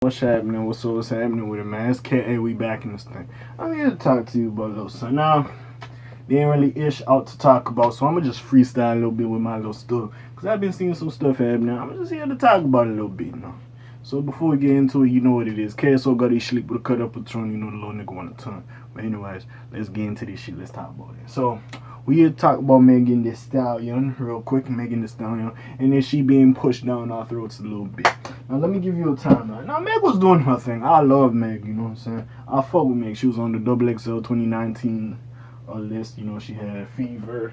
What's happening? What's happening with it, man? It's K.A. We back in this thing. I'm here to talk to you about a little something. Now, they ain't really ish out to talk about, so I'm gonna just freestyle a little bit with my little stuff. Because I've been seeing some stuff happening. I'm just here to talk about it a little bit, you know. So before we get into it, you know what it is. KSO got his sleep with a cut up a ton, you know the little nigga want a ton. But anyways, let's get into this shit. Let's talk about it. So, we here to talk about Megan Thee Stallion, real quick, Megan Thee Stallion, and then she being pushed down our throats a little bit. Now let me give you a timeline. Now Meg was doing her thing. I love Meg, you know what I'm saying? I fuck with Meg. She was on the XXL 2019 list. You know, she had Fever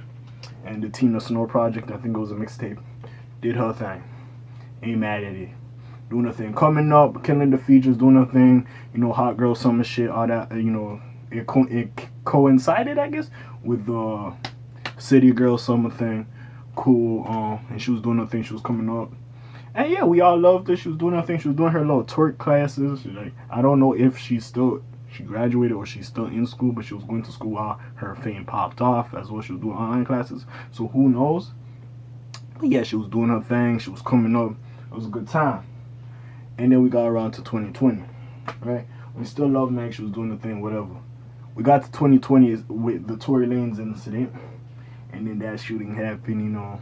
and the Tina Snow Project. I think it was a mixtape. Did her thing. Ain't mad at it. Doing her thing. Coming up, killing the features, doing her thing. You know, hot girl summer shit, all that. You know, it coincided, I guess, with the City Girl summer thing. Cool. And she was doing her thing. She was coming up. And yeah, we all loved her. She was doing her thing. She was doing her little twerk classes. Like, I don't know if she graduated or she's still in school, but she was going to school while her fame popped off as well. She was doing online classes. So who knows? But yeah, she was doing her thing. She was coming up. It was a good time. And then we got around to 2020, right? We still love Meg. She was doing the thing, whatever. We got to 2020 with the Tory Lanez incident. And then that shooting happened, you know.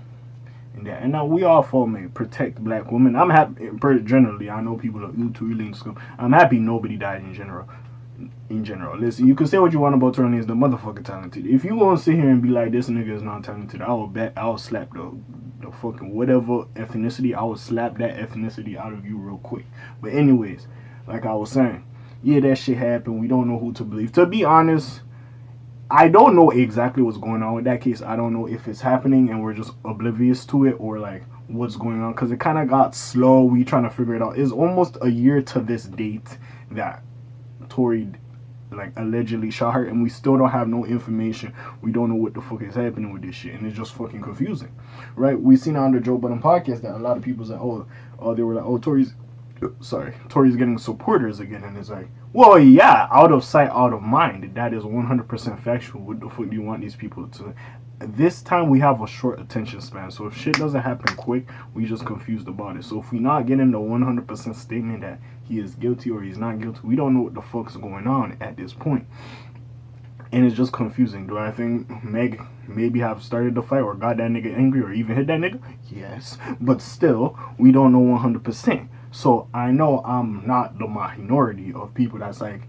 And now we all for me protect black women. I'm happy generally. I know people are really into I'm happy nobody died in general. Listen, you can say what you want about Tony is the motherfucker talented. If you gonna sit here and be like this nigga is not talented, I'll slap the fucking whatever ethnicity. I will slap that ethnicity out of you real quick. But anyways, like I was saying, yeah, that shit happened. We don't know who to believe. To be honest, I don't know exactly what's going on with that case. I don't know if it's happening and we're just oblivious to it or like what's going on because it kind of got slow. We trying to figure it out. It's almost a year to this date that Tory like allegedly shot her and we still don't have no information. We don't know what the fuck is happening with this shit and it's just fucking confusing, right? We seen on the Joe Budden podcast that a lot of people said, they were like, Tory's getting supporters again, and it's like, well, yeah, out of sight, out of mind. That is 100% factual. What the fuck do you want these people to? This time we have a short attention span, so if shit doesn't happen quick, we just confused about it. So if we not getting the 100% statement that he is guilty or he's not guilty, we don't know what the fuck's going on at this point. And it's just confusing. Do I think Meg maybe have started the fight or got that nigga angry or even hit that nigga? Yes. But still, we don't know 100%. So I know I'm not the minority of people that's like,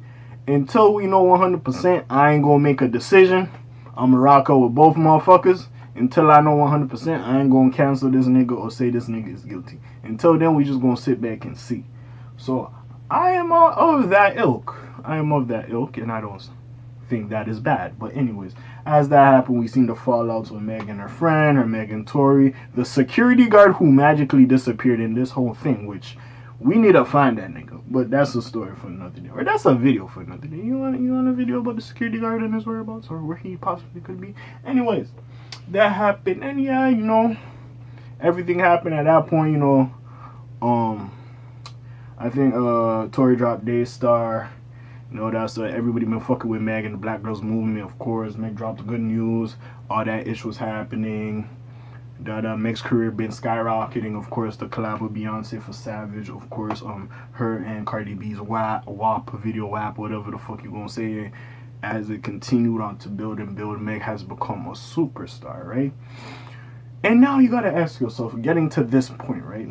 until we know 100%, I ain't gonna make a decision. I'm a rocker with both motherfuckers. Until I know 100%, I ain't gonna cancel this nigga or say this nigga is guilty. Until then, we just gonna sit back and see. So I am of that ilk. And I don't think that is bad. But anyways, as that happened, we seen the fallouts with Meg and her friend, or Meg and Tory, the security guard who magically disappeared in this whole thing, which we need to find that nigga. But that's a story for another day. Or that's a video for another day. You want a video about the security guard and his whereabouts or where he possibly could be? Anyways, that happened. And yeah, you know, everything happened at that point, you know. I think Tory dropped Daystar. You know, that's everybody been fucking with Meg and the Black Girls Movement, of course. Meg dropped the good news. All that ish was happening. Meg's career been skyrocketing. Of course, the collab with Beyonce for Savage. Of course, her and Cardi B's WAP video, whatever the fuck you gonna say. As it continued on to build and build, Meg has become a superstar, right? And now you gotta ask yourself, getting to this point, right,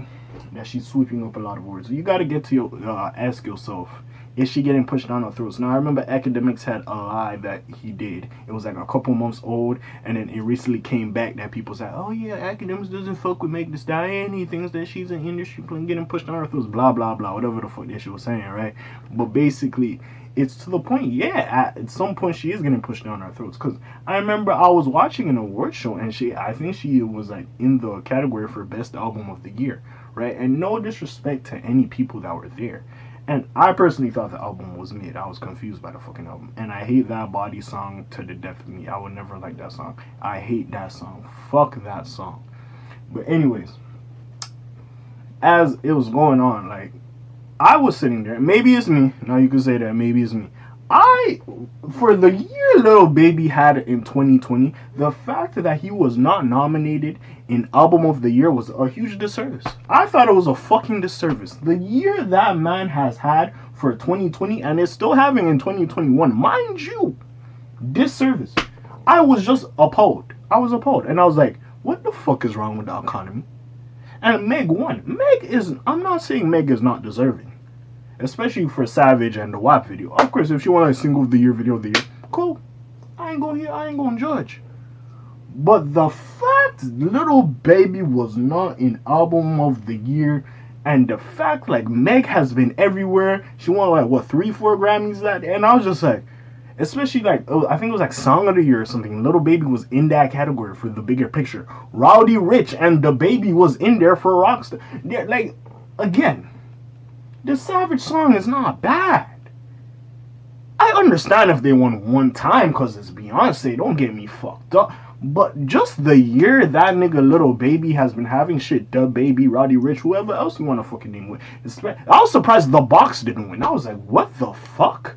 that she's sweeping up a lot of words. You gotta get to ask yourself, is she getting pushed down our throats? Now, I remember Academics had a live that he did. It was like a couple months old, and then it recently came back that people said, oh yeah, Academics doesn't fuck with Meg Thee Stallion. He thinks that she's an industry playing, getting pushed down our throats, blah, blah, blah, whatever the fuck that she was saying, right? But basically, it's to the point, yeah, at some point she is getting pushed down our throats. Because I remember I was watching an award show, and I think she was like in the category for Best Album of the Year, right? And no disrespect to any people that were there. And I personally thought the album was mid. I was confused by the fucking album. And I hate that Body song to the death of me. I would never like that song. I hate that song. Fuck that song. But anyways, as it was going on, like, I was sitting there. Maybe it's me. Now you can say that. Maybe it's me. I, for the year Lil Baby had in 2020, the fact that he was not nominated in Album of the Year was a huge disservice. I thought it was a fucking disservice. The year that man has had for 2020 and is still having in 2021, mind you, disservice. I was just appalled. I was appalled. And I was like, what the fuck is wrong with the economy? And Meg won. I'm not saying Meg is not deserving. Especially for Savage and the WAP video. Of course, if she won a single of the year, video of the year, cool. I ain't gonna judge. But the fact Little Baby was not in Album of the Year, and the fact like Meg has been everywhere. She won like what 3-4 Grammys that day, and I was just like, especially like I think it was like Song of the Year or something. Little Baby was in that category for The Bigger Picture. Rowdy Rich and The Baby was in there for Rockstar. They're, like again, the Savage song is not bad. I understand if they won one time because it's Beyonce. Don't get me fucked up. But just the year that nigga Little Baby has been having shit, The Baby, Roddy Rich, whoever else you want to fucking name with. I was surprised The Box didn't win. I was like, what the fuck?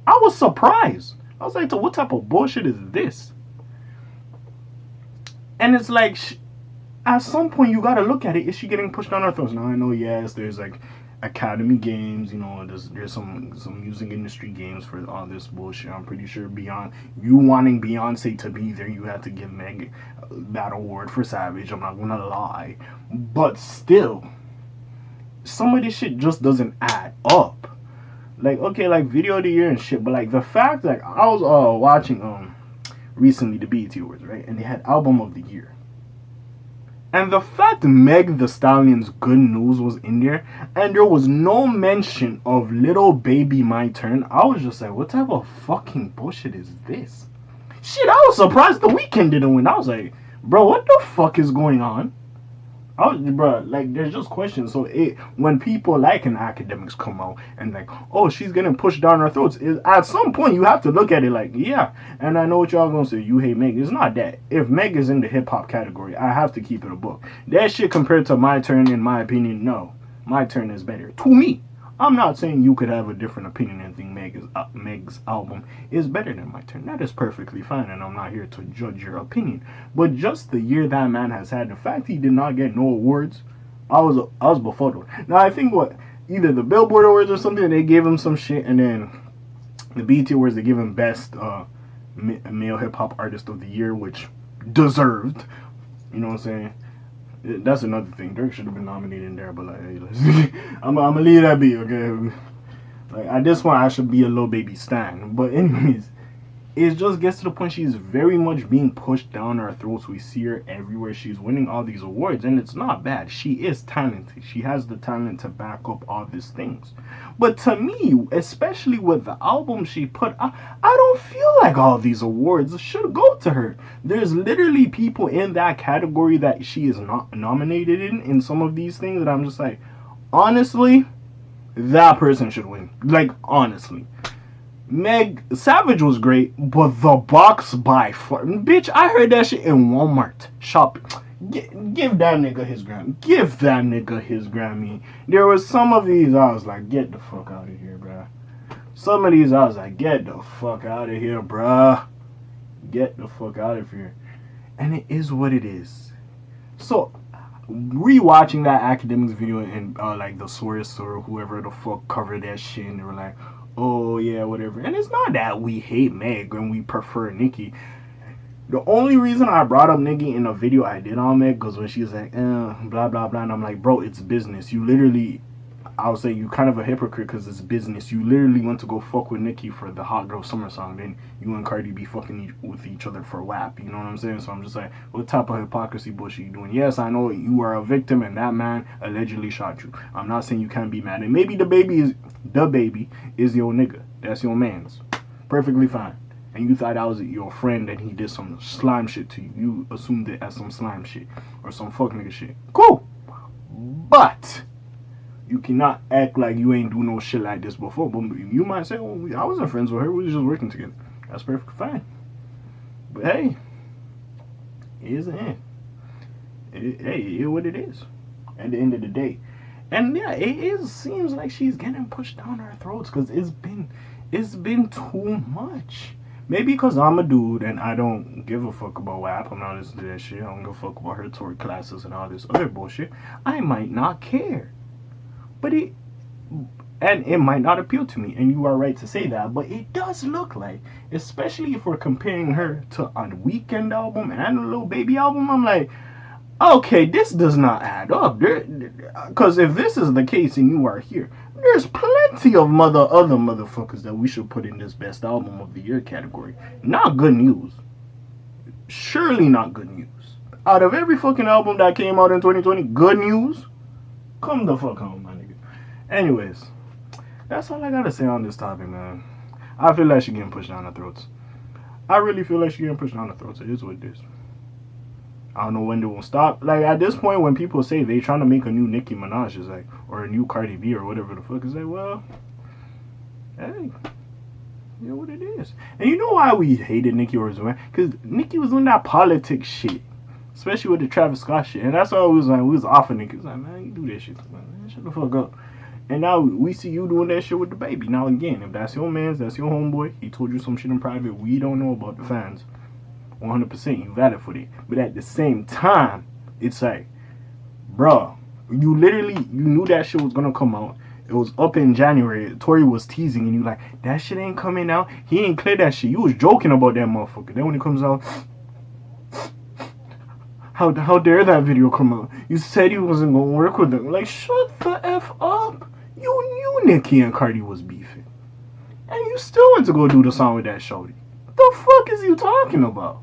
I was surprised. I was like, what type of bullshit is this? And it's like, at some point you gotta look at it. Is she getting pushed down our throats? Now I know, yes, there's like Academy Games, you know, there's some music industry games for all this bullshit. I'm pretty sure beyond you wanting Beyonce to be there, you had to give Meg that award for Savage. I'm not gonna lie, but still, some of this shit just doesn't add up. Like, okay, like video of the year and shit, but like the fact that I was watching recently the BET Awards, right, and they had album of the year. And the fact Megan Thee Stallion's Good News was in there, and there was no mention of Little Baby My Turn, I was just like, what type of fucking bullshit is this? Shit, I was surprised The Weeknd didn't win. I was like, bro, what the fuck is going on? Bro, like, there's just questions. So when people like an academics come out and like, oh, she's getting pushed down our throats, at some point you have to look at it like, yeah. And I know what y'all gonna say, you hate Meg. It's not that. If Meg is in the hip hop category, I have to keep it a book. That shit compared to My Turn, in my opinion, no. My Turn is better to me. I'm not saying you could have a different opinion and think Meg's album is better than My Turn. That is perfectly fine, and I'm not here to judge your opinion. But just the year that man has had, the fact he did not get no awards, I was befuddled. Now I think either the Billboard Awards or something, they gave him some shit, and then the BET Awards, they gave him best male hip hop artist of the year, which deserved. You know what I'm saying? That's another thing. Dirk should have been nominated in there, but like, hey, I'm gonna leave that be, okay? Like, at this point, I should be a Lil Baby stan. But anyways, it just gets to the point she's very much being pushed down our throats. We see her everywhere. She's winning all these awards, and it's not bad. She is talented. She has the talent to back up all these things. But to me, especially with the album she put out, I don't feel like all these awards should go to her. There's literally people in that category that she is not nominated in some of these things that I'm just like, honestly, that person should win. Like, honestly. Savage was great, but The Box by far. Bitch, I heard that shit in Walmart. Shop. Give that nigga his Grammy. Give that nigga his Grammy. There was some of these I was like, get the fuck out of here, bruh. Some of these I was like, get the fuck out of here, bruh. Get the fuck out of here. And it is what it is. So, rewatching that academics video and like the source or whoever the fuck covered that shit, and they were like, oh yeah, whatever. And it's not that we hate Meg and we prefer Nicki. The only reason I brought up Nicki in a video I did on Meg was when she was like, blah blah blah, and I'm like, bro, it's business. You literally, I would say you kind of a hypocrite because it's business. You literally went to go fuck with Nicki for the Hot Girl Summer song, then you and Cardi B fucking with each other for WAP. You know what I'm saying? So I'm just like, what type of hypocrisy bullshit you doing? Yes, I know you are a victim and that man allegedly shot you. I'm not saying you can't be mad. And maybe the baby is your nigga. That's your man's. Perfectly fine. And you thought that was your friend and he did some slime shit to you. You assumed it as some slime shit or some fuck nigga shit. Cool. But you cannot act like you ain't do no shit like this before. But you might say, oh, I wasn't friends with her. We was just working together. That's perfectly fine. But hey, it is the end. Hey, it is what it is. At the end of the day. And yeah, it seems like she's getting pushed down our throats because it's been too much. Maybe because I'm a dude and I don't give a fuck about WAP. I'm not listening to that shit. I don't give a fuck about her tour classes and all this other bullshit. I might not care. But it might not appeal to me, and you are right to say that, but it does look like, especially if we're comparing her to a Weekend album and a Lil Baby album, I'm like, okay, this does not add up. Because if this is the case and you are here, there's plenty of other motherfuckers that we should put in this best album of the year category. Not good news. Surely not good news. Out of every fucking album that came out in 2020, good news? Come the fuck home, my nigga. Anyways, that's all I gotta say on this topic, man. I feel like she's getting pushed down our throats. I really feel like she's getting pushed down our throats. It is what it is. I don't know when they will stop. Like, at this point, when people say they trying to make a new Nicki Minaj, is like, or a new Cardi B or whatever the fuck, is like, well, hey, you know what it is. And you know why we hated Nicki or man? Because Nicki was doing that politics shit, especially with the Travis Scott shit. And that's why we was off of Nicki. It was like, man, you do that shit, man, shut the fuck up. And now we see you doing that shit with the baby. Now again, if that's your man's, that's your homeboy, he told you some shit in private, we don't know about the fans. 100% you valid for it. But at the same time, it's like, bruh, you knew that shit was gonna come out. It was up in January. Tory was teasing and you like, that shit ain't coming out. He ain't cleared that shit. You was joking about that motherfucker. Then when it comes out, how dare that video come out? You said you wasn't gonna work with them. Like, shut the F up. You knew Nicki and Cardi was beefing. And you still went to go do the song with that shorty. The fuck is you talking about?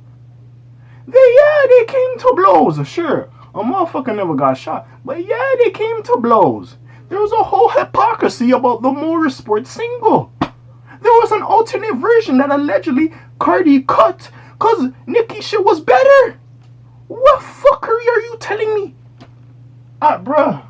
They came to blows, sure. A motherfucker never got shot. But yeah, they came to blows. There was a whole hypocrisy about the Motorsport single. There was an alternate version that allegedly Cardi cut because Nicki shit was better. What fuckery are you telling me? Bruh.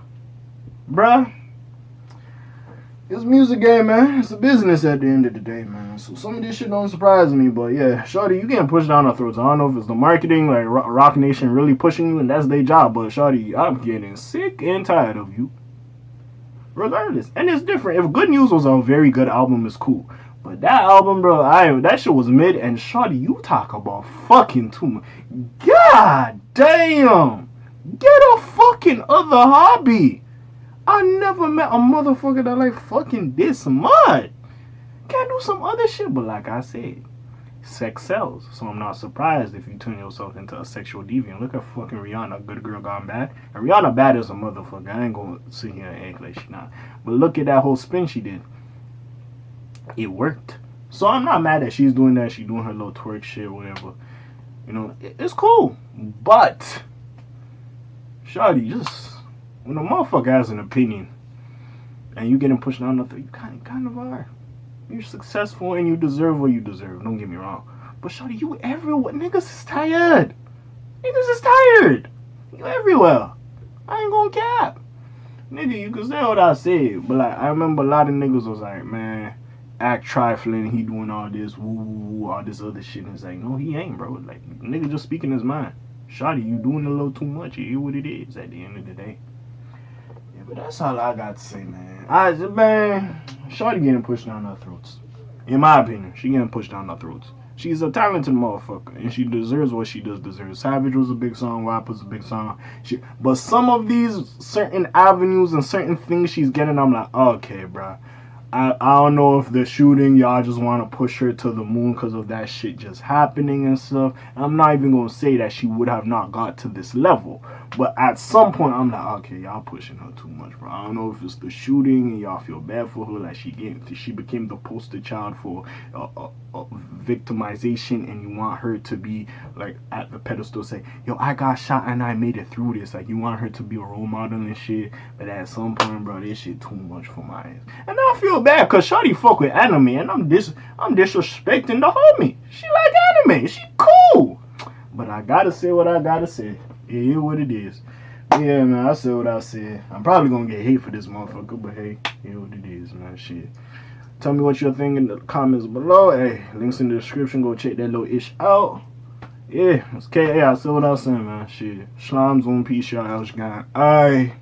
It's a music game, man. It's a business at the end of the day, man. So some of this shit don't surprise me, but yeah, shawty, you getting pushed down our throats. I don't know if it's the marketing, like Rock Nation really pushing you, and that's their job, but shawty, I'm getting sick and tired of you. Regardless. And it's different. If Good News was a very good album, it's cool. But that album, bro, that shit was mid, and shawty, you talk about fucking too much. God damn! Get a fucking other hobby! I never met a motherfucker that like fucking this much. Can't do some other shit, but like I said, sex sells. So I'm not surprised if you turn yourself into a sexual deviant. Look at fucking Rihanna, Good Girl Gone Bad. And Rihanna bad as a motherfucker. I ain't gonna sit here and act like she not. But look at that whole spin she did. It worked. So I'm not mad that she's doing that. She's doing her little twerk shit, whatever. You know, it's cool. But, shawty, just... when a motherfucker has an opinion and you getting pushed down nothing, you kind of are. You're successful and you deserve what you deserve. Don't get me wrong. But shawty, you everywhere. Niggas is tired. Niggas is tired. You everywhere. I ain't gonna cap. Nigga, you can say what I said, but like I remember a lot of niggas was like, man, act trifling, he doing all this, woo, all this other shit. And it's like, no, he ain't, bro. Like, nigga just speaking his mind. Shawty, you doing a little too much. You hear what it is at the end of the day. But that's all I got to say, man. Shorty getting pushed down our throats. In my opinion, she getting pushed down our throats. She's a talented motherfucker, and she deserves what she does deserve. Savage was a big song, WAP was a big song. But some of these certain avenues and certain things she's getting, I'm like, okay, bro. I don't know if the shooting, y'all just want to push her to the moon because of that shit just happening and stuff. I'm not even going to say that she would have not got to this level. But at some point, I'm like, okay, y'all pushing her too much, bro. I don't know if it's the shooting and y'all feel bad for her. Like, she became the poster child for victimization, and you want her to be, like, at the pedestal, say, yo, I got shot and I made it through this. Like, you want her to be a role model and shit. But at some point, bro, this shit too much for my ass. And I feel bad, because shawty fuck with anime, and I'm disrespecting the homie. She like anime. She cool. But I gotta say what I gotta say. It is what it is. Yeah, man, I said what I said. I'm probably gonna get hate for this motherfucker, but hey, it is what it is, man. Shit. Tell me what you're thinking in the comments below. Hey, links in the description. Go check that little ish out. Yeah, it's K.A. I said what I was saying, man. Shit. Slimes on peace, y'all. Alright.